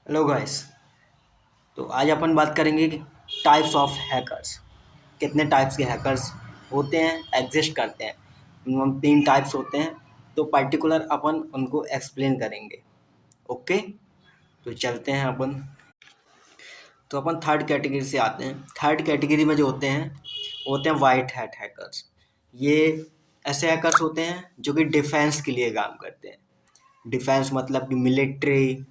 Hello guys. तो आज अपन बात करेंगे कि टाइप्स ऑफ हैकर्स। कितने टाइप्स के हैकर्स होते हैं, एग्जिस्ट करते हैं। मिनिमम 3 टाइप्स होते हैं। तो पर्टिकुलर अपन उनको एक्सप्लेन करेंगे। ओके, तो चलते हैं अपन। तो अपन थर्ड कैटेगरी से आते हैं। थर्ड कैटेगरी में जो होते हैं वो होते हैं वाइट हैट हैकर्स। ये ऐसे हैकर्स होते हैं जो कि डिफेंस के लिए काम करते हैं। डिफेंस मतलब कि मिलिट्री,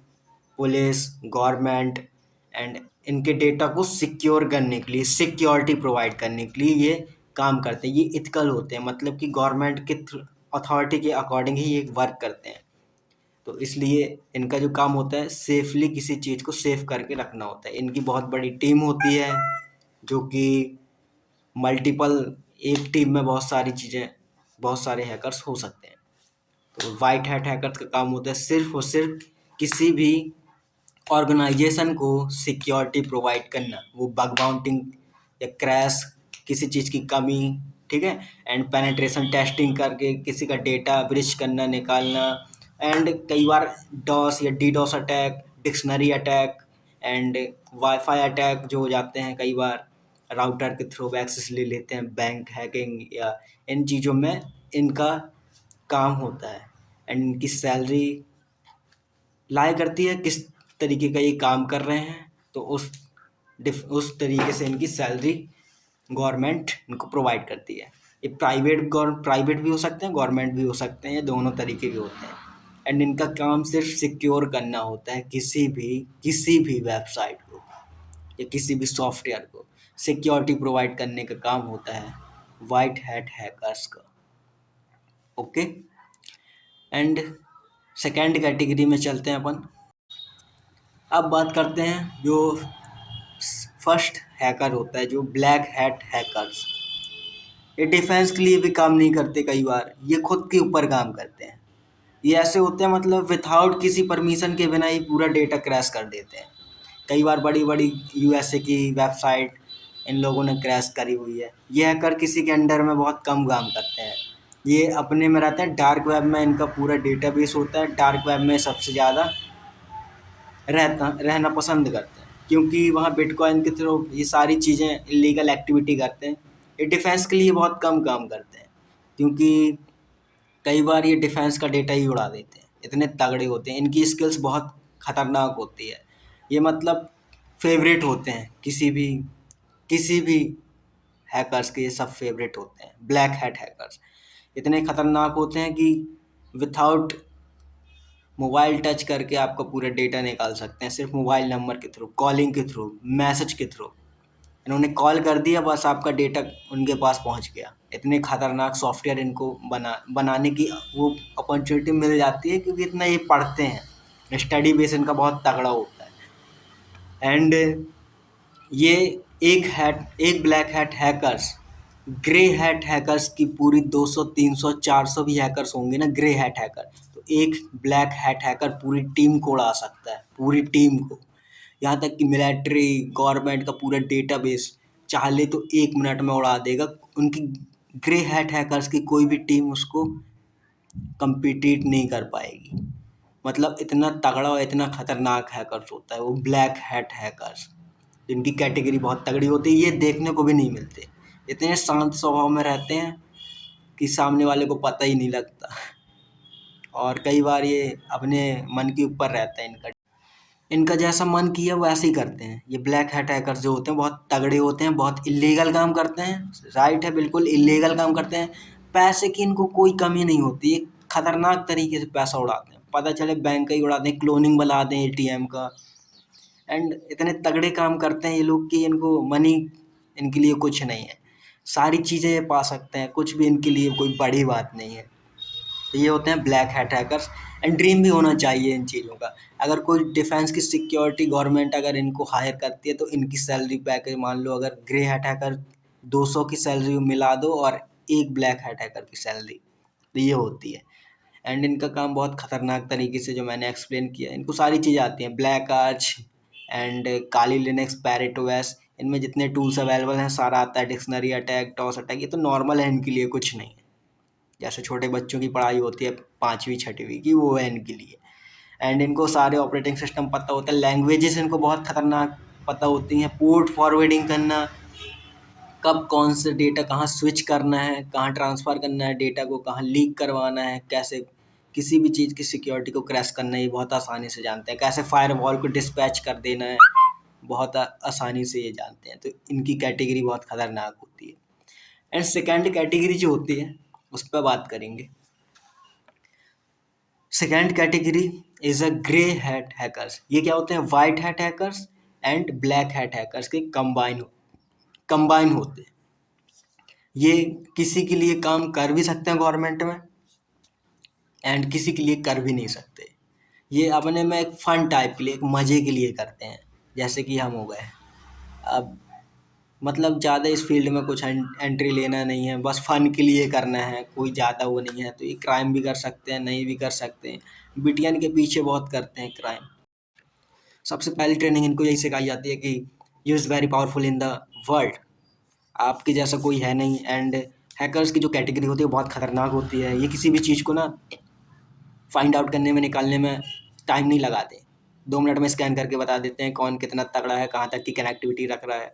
पुलिस, गवर्नमेंट एंड इनके डेटा को सिक्योर करने के लिए, सिक्योरिटी प्रोवाइड करने के लिए ये काम करते हैं। ये इथिकल होते हैं, मतलब कि गवर्नमेंट के अथॉरिटी के अकॉर्डिंग ही ये वर्क करते हैं। तो इसलिए इनका जो काम होता है सेफली किसी चीज़ को सेफ करके रखना होता है। इनकी बहुत बड़ी टीम होती है जो कि मल्टीपल, एक टीम में बहुत सारी चीज़ें, बहुत सारे हैकर्स हो सकते हैं। तो वाइट हैट हैकर्स का काम होता है सिर्फ और सिर्फ किसी भी ऑर्गेनाइजेशन को सिक्योरिटी प्रोवाइड करना। वो बग बाउंटिंग या क्रैश, किसी चीज़ की कमी, ठीक है, एंड पेनिट्रेशन टेस्टिंग करके किसी का डेटा ब्रीच करना, निकालना। एंड कई बार डॉस या DDoS attack, dictionary attack and wifi attack जो हो जाते हैं, कई बार राउटर के थ्रू एक्सेस ले लेते हैं, बैंक हैकिंग या इन चीज़ों में इनका काम होता है। एंड इनकी सैलरी लाई करती है किस तरीके का ये काम कर रहे हैं, तो उस तरीके से इनकी सैलरी गवर्नमेंट इनको प्रोवाइड करती है। ये प्राइवेट भी हो सकते हैं, गवर्नमेंट भी हो सकते हैं, ये दोनों तरीके के होते हैं। एंड इनका काम सिर्फ सिक्योर करना होता है किसी भी वेबसाइट को या किसी भी सॉफ्टवेयर को सिक्योरिटी प्रोवाइड करने का काम होता है वाइट हैट हैकर्स का। ओके, एंड सेकेंड कैटेगरी में चलते हैं अपन। अब बात करते हैं जो फर्स्ट हैकर होता है, जो ब्लैक हैट हैकर्स। ये डिफेंस के लिए भी काम नहीं करते, कई बार ये खुद के ऊपर काम करते हैं। ये ऐसे होते हैं, मतलब विथआउट किसी परमिशन के बिना ही पूरा डेटा क्रैश कर देते हैं। कई बार बड़ी बड़ी यूएसए की वेबसाइट इन लोगों ने क्रैश करी हुई है। ये हैकर किसी के अंडर में बहुत कम काम करते हैं। ये अपने में रहते हैं, डार्क वेब में इनका पूरा डेटाबेस होता है। डार्क वेब में सबसे ज़्यादा रहना पसंद करते हैं, क्योंकि वहाँ बिटकॉइन के थ्रू ये सारी चीज़ें इलीगल एक्टिविटी करते हैं। ये डिफेंस के लिए बहुत कम काम करते हैं, क्योंकि कई बार ये डिफेंस का डेटा ही उड़ा देते हैं। इतने तगड़े होते हैं, इनकी स्किल्स बहुत खतरनाक होती है। ये मतलब फेवरेट होते हैं किसी भी हैकर्स के, ये सब फेवरेट होते हैं। ब्लैक हैट हैकर्स इतने खतरनाक होते हैं कि विथआउट मोबाइल टच करके आपका पूरा डेटा निकाल सकते हैं, सिर्फ मोबाइल नंबर के थ्रू, कॉलिंग के थ्रू, मैसेज के थ्रू। इन्होंने कॉल कर दिया, बस आपका डेटा उनके पास पहुंच गया। इतने खतरनाक सॉफ्टवेयर इनको बनाने की वो अपॉर्चुनिटी मिल जाती है, क्योंकि इतना ये पढ़ते हैं। स्टडी बेस इनका बहुत तगड़ा होता है। एंड ये एक black hat hackers, grey hat hackers की पूरी 200 300 400 भी हैकर्स होंगे ना, ग्रे हैट हैकर, तो एक ब्लैक हैट हैकर पूरी टीम को उड़ा सकता है, पूरी टीम को। यहाँ तक कि मिलिट्री, गवर्नमेंट का पूरा डेटाबेस चाहे तो 1 मिनट में उड़ा देगा। उनकी ग्रे हैट हैकर्स की कोई भी टीम उसको कम्पिटिट नहीं कर पाएगी। मतलब इतना तगड़ा और इतना खतरनाक हैकर्स होता है वो ब्लैक हैट हैकर्स। इनकी कैटेगरी बहुत तगड़ी होती है, ये देखने को भी नहीं मिलते। इतने शांत स्वभाव में रहते हैं कि सामने वाले को पता ही नहीं लगता। और कई बार ये अपने मन के ऊपर रहता है इनका। इनका जैसा मन किया वैसे ही करते हैं। ये ब्लैक हैट हैकर्स जो होते हैं बहुत तगड़े होते हैं, बहुत इलीगल काम करते हैं। राइट है, बिल्कुल इलीगल काम करते हैं। पैसे की इनको कोई कमी नहीं होती, ये खतरनाक तरीके से पैसा उड़ाते हैं। पता चले बैंक का ही उड़ाते हैं, क्लोनिंग बना दें एटीएम का। एंड इतने तगड़े काम करते हैं ये लोग कि इनको मनी, इनके लिए कुछ नहीं है। सारी चीज़ें ये पा सकते हैं, कुछ भी इनके लिए कोई बड़ी बात नहीं है। तो ये होते हैं black hat hackers. And dream भी होना चाहिए इन चीज़ों का। अगर कोई डिफेंस की सिक्योरिटी गवर्नमेंट अगर इनको हायर करती है, तो इनकी सैलरी पैकेज मान लो, अगर ग्रे हैट हैकर 200 की सैलरी मिला दो और एक ब्लैक हैट हैकर की सैलरी, तो ये होती है। एंड इनका काम बहुत खतरनाक तरीके से, जो मैंने एक्सप्लेन किया, इनको सारी चीज़ें आती हैं। Black arch and Kali Linux, Parrot OS, इनमें जितने टूल्स अवेलेबल हैं सारा आता है। डिक्शनरी अटैक, टॉस अटैक, ये तो नॉर्मल है, इनके लिए कुछ नहीं है। जैसे छोटे बच्चों की पढ़ाई होती है 5वीं 6वीं की, वो है इनके लिए। एंड इनको सारे ऑपरेटिंग सिस्टम पता होता है, लैंग्वेजेस इनको बहुत खतरनाक पता होती हैं, पोर्ट फॉरवर्डिंग करना, कब कौन से डेटा कहाँ स्विच करना है, कहाँ ट्रांसफ़र करना है डेटा को, कहाँ लीक करवाना है, कैसे किसी भी चीज़ की सिक्योरिटी को क्रैश करना है, ये बहुत आसानी से जानते हैं, कैसे फायरवॉल को डिस्पैच कर देना है, बहुत आसानी से ये जानते हैं। तो इनकी कैटेगरी बहुत ख़तरनाक होती है। एंड सेकेंड कैटेगरी जो होती है उस पर बात करेंगे। Second category is a grey hat hackers. ये क्या होते हैं? White hat hackers and black hat hackers के कंबाइन होते हैं। ये किसी के लिए काम कर भी सकते हैं गवर्नमेंट में एंड किसी के लिए कर भी नहीं सकते। ये अपने में एक फन टाइप के लिए, एक मज़े के लिए करते हैं, जैसे कि हम हो गए। अब मतलब ज़्यादा इस फील्ड में कुछ एंट्री लेना नहीं है, बस फ़न के लिए करना है, कोई ज़्यादा वो नहीं है। तो ये क्राइम भी कर सकते हैं, नहीं भी कर सकते हैं। बिटियन के पीछे बहुत करते हैं क्राइम। सबसे पहली ट्रेनिंग इनको यही सिखाई जाती है कि you is very powerful in the world, आपके जैसा कोई है नहीं। एंड हैकर्स की जो कैटेगरी होती है वो बहुत ख़तरनाक होती है। ये किसी भी चीज़ को ना फाइंड आउट करने में, निकालने में टाइम नहीं लगाते। 2 मिनट में स्कैन करके बता देते हैं कौन कितना तगड़ा है, कहाँ तक की कनेक्टिविटी रख रहा है।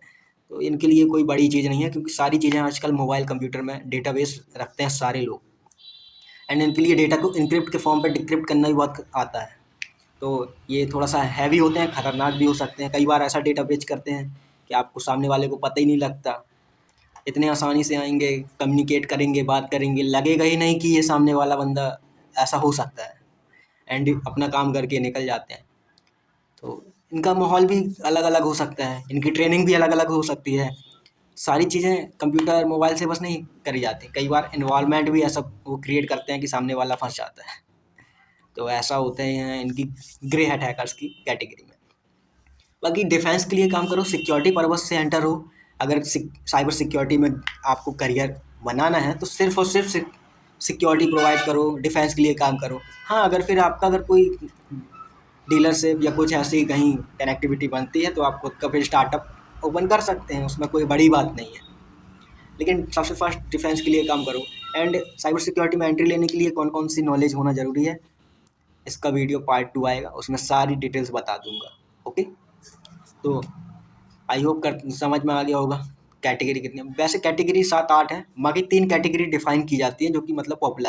तो इनके लिए कोई बड़ी चीज़ नहीं है, क्योंकि सारी चीज़ें आजकल मोबाइल कंप्यूटर में डेटाबेस रखते हैं सारे लोग। एंड इनके लिए डेटा को इनक्रिप्ट के फॉर्म पर डिक्रिप्ट करना भी बहुत आता है। तो ये थोड़ा सा हैवी होते हैं, ख़तरनाक भी हो सकते हैं। कई बार ऐसा डेटा बेच करते हैं कि आपको सामने वाले को पता ही नहीं लगता। इतने आसानी से आएंगे, कम्युनिकेट करेंगे, बात करेंगे, लगेगा ही नहीं कि ये सामने वाला बंदा ऐसा हो सकता है, एंड अपना काम करके निकल जाते हैं। तो इनका माहौल भी अलग अलग हो सकता है, इनकी ट्रेनिंग भी अलग अलग हो सकती है। सारी चीज़ें कंप्यूटर मोबाइल से बस नहीं करी जाती, कई बार इन्वॉल्वमेंट भी ऐसा वो क्रिएट करते हैं कि सामने वाला फंस जाता है। तो ऐसा होते हैं इनकी ग्रे हैट हैकर्स की कैटेगरी में। बाकी डिफेंस के लिए काम करो, सिक्योरिटी पर्पस से एंटर हो। अगर साइबर सिक्योरिटी में आपको करियर बनाना है तो सिर्फ और सिर्फ सिक्योरिटी प्रोवाइड करो, डिफेंस के लिए काम करो। हाँ, अगर फिर आपका अगर कोई डीलरशिप या कुछ ऐसी कहीं कनेक्टिविटी बनती है तो आप खुद का फिर स्टार्टअप ओपन कर सकते हैं, उसमें कोई बड़ी बात नहीं है। लेकिन सबसे फर्स्ट डिफेंस के लिए काम करो। एंड साइबर सिक्योरिटी में एंट्री लेने के लिए कौन कौन सी नॉलेज होना ज़रूरी है, इसका वीडियो पार्ट 2 आएगा, उसमें सारी डिटेल्स बता दूंगा। ओके, तो आई होप कर समझ में आ गया होगा कैटेगरी कितनी। वैसे कैटेगरी 7-8 है, बाकी 3 कैटेगरी डिफाइन की जाती है जो कि मतलब पॉपुलर है।